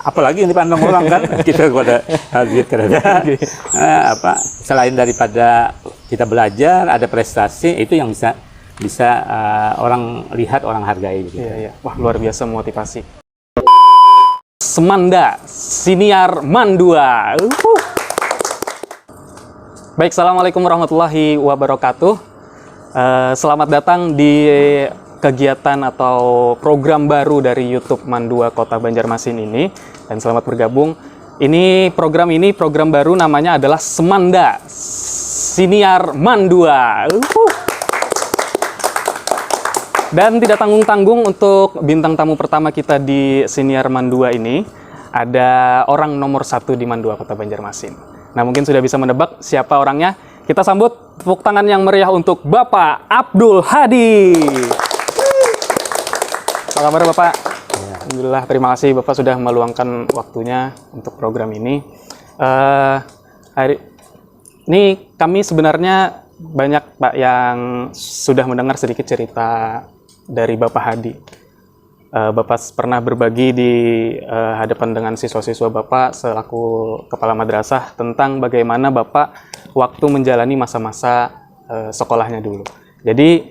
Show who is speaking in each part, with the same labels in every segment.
Speaker 1: apalagi yang dipandang orang kan kita pada duit kerja. Selain daripada kita belajar, ada prestasi itu yang bisa orang lihat, orang hargai. Gitu.
Speaker 2: Iya. Wah, luar biasa motivasi. Semanda, Siniar Mandua. Baik, assalamualaikum warahmatullahi wabarakatuh. Selamat datang di kegiatan atau program baru dari YouTube Mandua Kota Banjarmasin ini, dan selamat bergabung. Program baru namanya adalah Semanda, Siniar Mandua. Dan tidak tanggung-tanggung untuk bintang tamu pertama kita di Siniar Mandua ini, ada orang nomor 1 di Mandua Kota Banjarmasin. Nah, mungkin sudah bisa menebak siapa orangnya. Kita sambut tepuk tangan yang meriah untuk Bapak Abdul Hadi. Apa kabar Bapak? Ya. Alhamdulillah, terima kasih Bapak sudah meluangkan waktunya untuk program ini. Hari ini kami sebenarnya banyak Pak yang sudah mendengar sedikit cerita dari Bapak Hadi. Bapak pernah berbagi di hadapan dengan siswa-siswa Bapak selaku kepala madrasah tentang bagaimana Bapak waktu menjalani masa-masa sekolahnya dulu. Jadi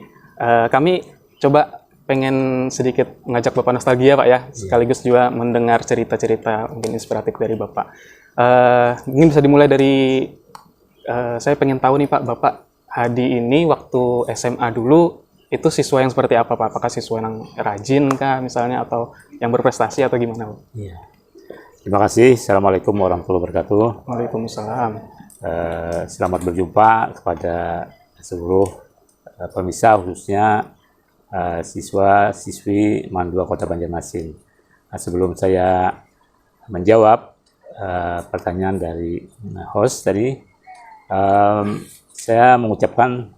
Speaker 2: kami coba pengen sedikit ngajak Bapak nostalgia Pak ya, sekaligus juga mendengar cerita-cerita mungkin inspiratif dari Bapak. Mungkin bisa dimulai dari saya pengen tahu nih Pak, Bapak Hadi ini waktu SMA dulu itu siswa yang seperti apa Pak? Apakah siswa yang rajin kah misalnya, atau yang berprestasi atau gimana Pak?
Speaker 1: Iya. Terima kasih. Assalamualaikum warahmatullahi wabarakatuh.
Speaker 2: Waalaikumsalam.
Speaker 1: Selamat berjumpa kepada seluruh pemirsa, khususnya siswa-siswi Mandua Kota Banjarmasin. Sebelum saya menjawab pertanyaan dari host tadi, saya mengucapkan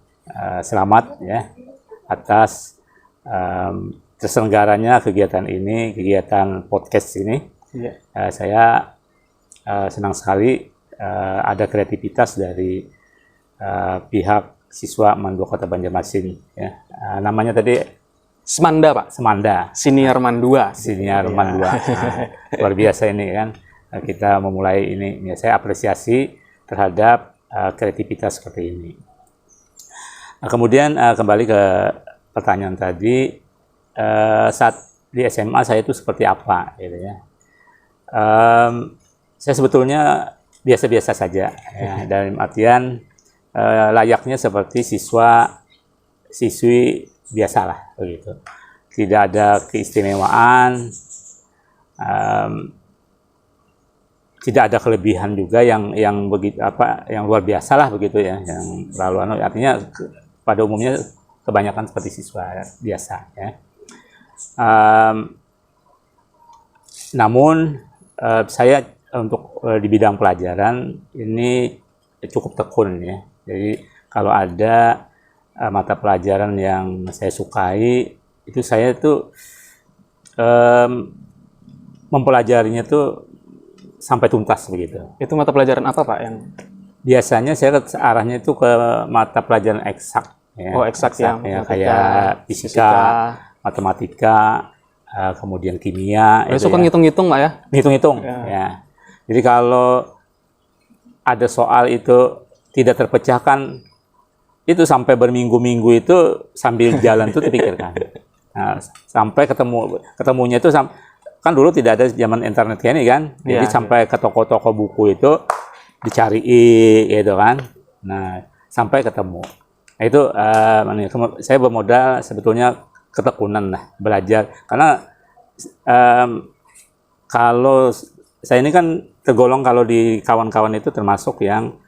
Speaker 1: selamat ya atas terselenggaranya kegiatan ini, kegiatan podcast ini.
Speaker 2: Yeah.
Speaker 1: Saya senang sekali ada kreativitas dari pihak siswa Mandua Kota Banjarmasin. Ya. Namanya tadi
Speaker 2: Semanda Pak.
Speaker 1: Semanda.
Speaker 2: Siniar Mandua.
Speaker 1: Siniar Mandua. Luar biasa ini kan. Kita memulai ini. Ya, saya apresiasi terhadap kreativitas seperti ini. Kemudian kembali ke pertanyaan tadi, saat di SMA saya itu seperti apa, gitu ya. Saya sebetulnya biasa-biasa saja, ya, dalam artian layaknya seperti siswi biasalah, begitu. Tidak ada keistimewaan, tidak ada kelebihan juga yang begitu yang luar biasa lah begitu ya, yang terlalu artinya pada umumnya kebanyakan seperti siswa biasa ya. Namun saya untuk di bidang pelajaran ini cukup tekun ya. Jadi kalau ada mata pelajaran yang saya sukai, itu saya tuh mempelajarinya tuh sampai tuntas begitu.
Speaker 2: Itu mata pelajaran apa Pak yang?
Speaker 1: Biasanya saya arahnya itu ke mata pelajaran eksak. Ya.
Speaker 2: Oh, eksak ya,
Speaker 1: kayak fisika, matematika, kemudian kimia.
Speaker 2: Suka ngitung-ngitung Pak ya?
Speaker 1: Ngitung-ngitung. Ya. Jadi kalau ada soal itu tidak terpecahkan, itu sampai berminggu-minggu itu sambil jalan tuh dipikirkan. Nah, sampai ketemunya itu kan dulu tidak ada zaman internet kayak ini kan. Jadi sampai ke toko-toko buku itu dicari gitu kan. Nah, sampai ketemu. Nah, itu saya bermodal sebetulnya ketekunan lah, belajar. Karena kalau saya ini kan tergolong kalau di kawan-kawan itu termasuk yang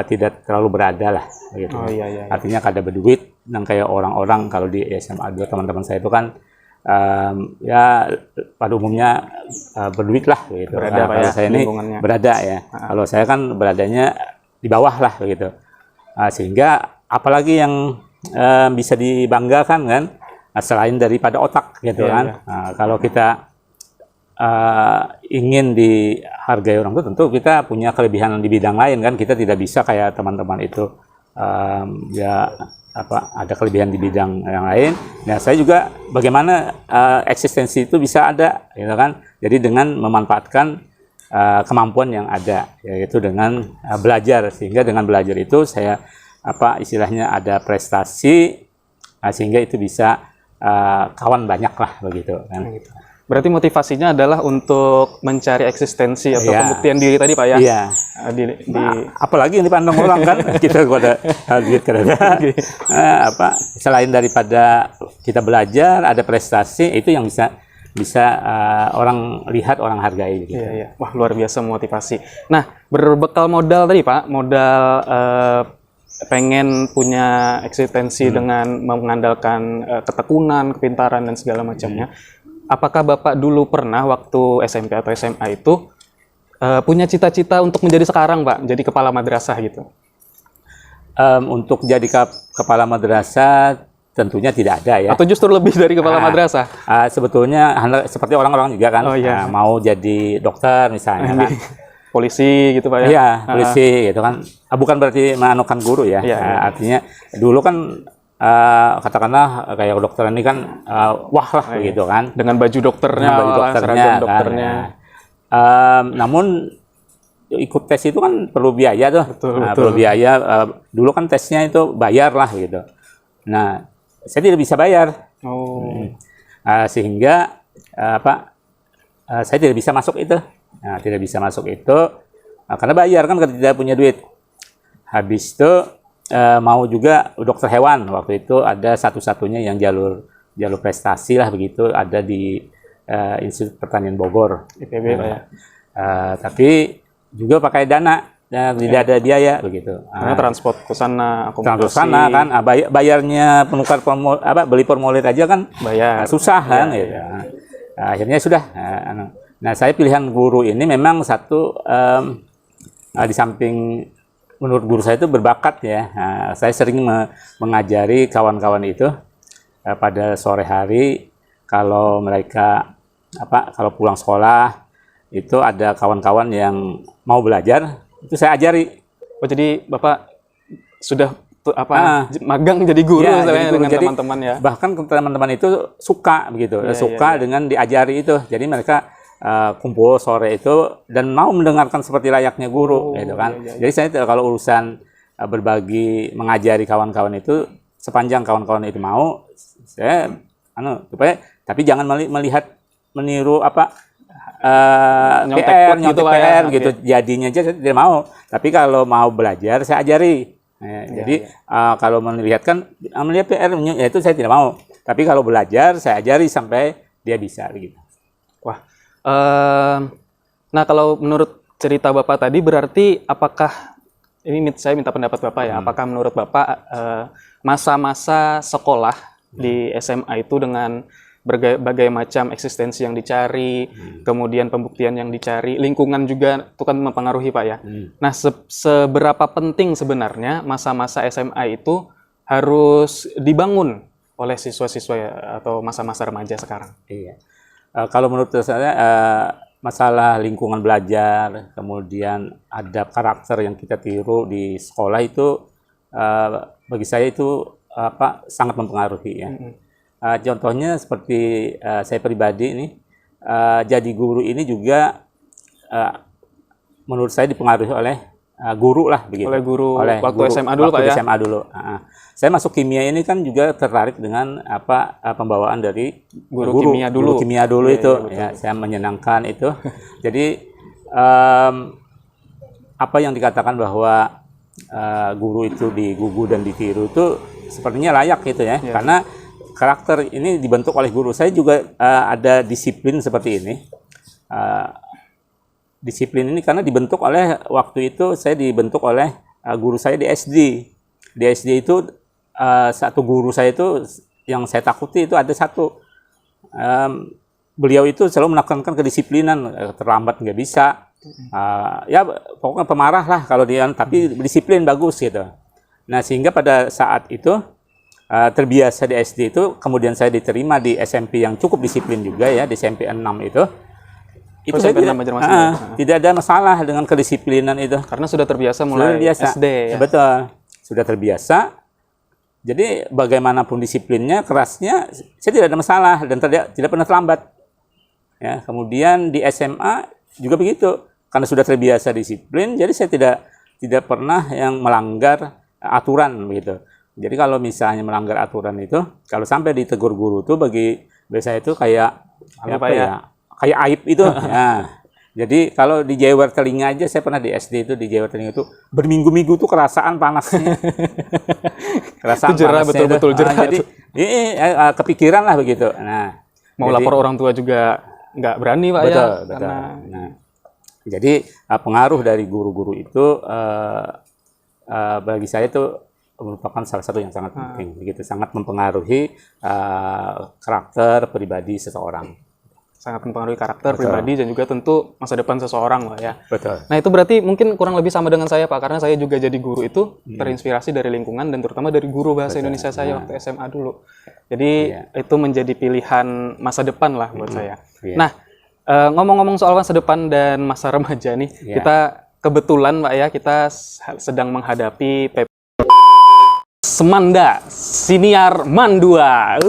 Speaker 1: tidak terlalu berada lah gitu.
Speaker 2: Oh, iya.
Speaker 1: Artinya kada berduit, dan kayak orang-orang kalau di SMA 2 teman-teman saya itu kan ya pada umumnya berduit lah gitu.
Speaker 2: Berada,
Speaker 1: kalau saya ini berada ya. Kalau saya kan beradanya di bawah lah begitu. Sehingga apalagi yang bisa dibanggakan kan selain daripada otak gitu kan. Nah, kalau kita ingin dihargai orang itu, tentu kita punya kelebihan di bidang lain kan. Kita tidak bisa kayak teman-teman itu ada kelebihan di bidang yang lain. Nah, saya juga bagaimana eksistensi itu bisa ada, gitu kan? Jadi dengan memanfaatkan kemampuan yang ada, yaitu dengan belajar, sehingga dengan belajar itu saya istilahnya ada prestasi, sehingga itu bisa kawan banyak lah begitu kan.
Speaker 2: Berarti motivasinya adalah untuk mencari eksistensi atau
Speaker 1: Iya.
Speaker 2: pembuktian diri tadi Pak ya?
Speaker 1: Iya. Apalagi yang dipandang orang kan kita pada duit kerja. Selain daripada kita belajar, ada prestasi, itu yang bisa orang lihat, orang hargai gitu.
Speaker 2: Iya, iya. Wah, luar biasa motivasi. Nah, berbekal modal tadi Pak, modal pengen punya eksistensi dengan mengandalkan ketekunan, kepintaran dan segala macamnya. Apakah Bapak dulu pernah waktu SMP atau SMA itu punya cita-cita untuk menjadi sekarang Pak, jadi kepala madrasah gitu?
Speaker 1: Untuk jadi kepala madrasah tentunya tidak ada ya.
Speaker 2: Atau justru lebih dari kepala madrasah?
Speaker 1: Sebetulnya seperti orang-orang juga kan, mau jadi dokter misalnya kan.
Speaker 2: Polisi gitu Pak ya?
Speaker 1: Iya, polisi gitu kan. Bukan berarti menaklukkan guru ya. Artinya dulu kan katakanlah kayak dokter ini kan wah lah begitu kan.
Speaker 2: Dengan baju dokternya, seragam dokternya.
Speaker 1: Namun ikut tes itu kan perlu biaya tuh.
Speaker 2: Betul.
Speaker 1: Perlu biaya. Dulu kan tesnya itu bayar lah gitu. Nah, saya tidak bisa bayar. Sehingga saya tidak bisa masuk itu. Nah, tidak bisa masuk itu karena bayar kan, karena tidak punya duit. Habis itu mau juga dokter hewan, waktu itu ada satu-satunya yang jalur prestasi lah begitu, ada di Institut Pertanian Bogor,
Speaker 2: IPB Pak ya.
Speaker 1: Tapi juga pakai dana, tidak ada biaya begitu.
Speaker 2: Karena transport ke sana, akomodasi.
Speaker 1: Kan, bayarnya penukar beli formulir aja kan
Speaker 2: bayar.
Speaker 1: Susah kan gitu. Akhirnya sudah. Nah, saya pilihan guru ini memang satu di samping menurut guru saya itu berbakat ya. Saya sering mengajari kawan-kawan itu pada sore hari kalau mereka kalau pulang sekolah itu ada kawan-kawan yang mau belajar, itu saya ajari.
Speaker 2: Oh, jadi Bapak sudah magang jadi guru dengan teman-teman ya.
Speaker 1: Bahkan teman-teman itu suka begitu, dengan diajari itu. Jadi mereka kumpul sore itu dan mau mendengarkan seperti layaknya guru gitu kan. Jadi saya kalau urusan berbagi mengajari kawan-kawan itu, sepanjang kawan-kawan itu mau, saya supaya, tapi jangan meniru nyontek PR gitu. Jadinya aja saya tidak mau. Tapi kalau mau belajar saya ajari. Jadi kalau melihat PR ya itu saya tidak mau. Tapi kalau belajar saya ajari sampai dia bisa begitu.
Speaker 2: Wah. Nah, kalau menurut cerita Bapak tadi, berarti apakah, ini saya minta pendapat Bapak ya, apakah menurut Bapak masa-masa sekolah di SMA itu dengan berbagai macam eksistensi yang dicari, kemudian pembuktian yang dicari, lingkungan juga itu kan mempengaruhi Pak ya. Nah, seberapa penting sebenarnya masa-masa SMA itu harus dibangun oleh siswa-siswa atau masa-masa remaja sekarang?
Speaker 1: Iya. Kalau menurut saya masalah lingkungan belajar, kemudian adab karakter yang kita tiru di sekolah itu bagi saya itu sangat mempengaruhi ya. Contohnya seperti saya pribadi ini, jadi guru ini juga menurut saya dipengaruhi oleh guru lah begitu.
Speaker 2: Oleh guru waktu SMA dulu Pak ya?
Speaker 1: SMA dulu. Saya masuk kimia ini kan juga tertarik dengan pembawaan dari guru kimia dulu itu. Ya, saya menyenangkan itu. Jadi apa yang dikatakan bahwa guru itu digugu dan ditiru itu sepertinya layak gitu ya. Karena karakter ini dibentuk oleh guru. Saya juga ada disiplin seperti ini. Disiplin ini karena dibentuk oleh, waktu itu saya dibentuk oleh guru saya di SD. Di SD itu satu guru saya itu yang saya takuti itu ada satu. Beliau itu selalu menekankan kedisiplinan, terlambat nggak bisa. Ya pokoknya pemarah lah kalau dia, tapi disiplin bagus gitu. Nah, sehingga pada saat itu terbiasa di SD itu, kemudian saya diterima di SMP yang cukup disiplin juga ya, di SMP 6 itu. Itu saya tidak ada masalah dengan kedisiplinan itu.
Speaker 2: Karena sudah terbiasa mulai SD ya?
Speaker 1: Betul, sudah terbiasa. Jadi bagaimanapun disiplinnya, kerasnya, saya tidak ada masalah dan tidak pernah terlambat. Ya, kemudian di SMA juga begitu. Karena sudah terbiasa disiplin, jadi saya tidak pernah yang melanggar aturan begitu. Jadi kalau misalnya melanggar aturan itu, kalau sampai ditegur guru tuh bagi saya itu kayak apa ya? Kayak aib itu. Ya. Jadi kalau dijewer telinga aja, saya pernah di SD itu dijewer telinga itu berminggu-minggu tuh kerasaan panasnya. Kerasaan
Speaker 2: jerah,
Speaker 1: panasnya
Speaker 2: betul-betul
Speaker 1: itu.
Speaker 2: jerah.
Speaker 1: Jadi kepikiran lah begitu. Nah,
Speaker 2: Mau
Speaker 1: jadi,
Speaker 2: lapor orang tua juga nggak berani Pak
Speaker 1: betul,
Speaker 2: ya.
Speaker 1: betul.
Speaker 2: Karena
Speaker 1: Nah, jadi pengaruh dari guru-guru itu bagi saya itu merupakan salah satu yang sangat penting, begitu, sangat mempengaruhi karakter pribadi seseorang.
Speaker 2: sangat mempengaruhi karakter
Speaker 1: Betul.
Speaker 2: pribadi dan juga tentu masa depan seseorang Pak ya.
Speaker 1: Betul.
Speaker 2: Nah itu berarti mungkin kurang lebih sama dengan saya Pak, karena saya juga jadi guru itu terinspirasi dari lingkungan dan terutama dari guru bahasa Indonesia saya waktu SMA dulu. Jadi itu menjadi pilihan masa depan lah buat saya.
Speaker 1: Iya.
Speaker 2: Nah ngomong-ngomong soal masa depan dan masa remaja nih, kita kebetulan Pak ya, kita sedang menghadapi PP Semanda Siniar Mandua.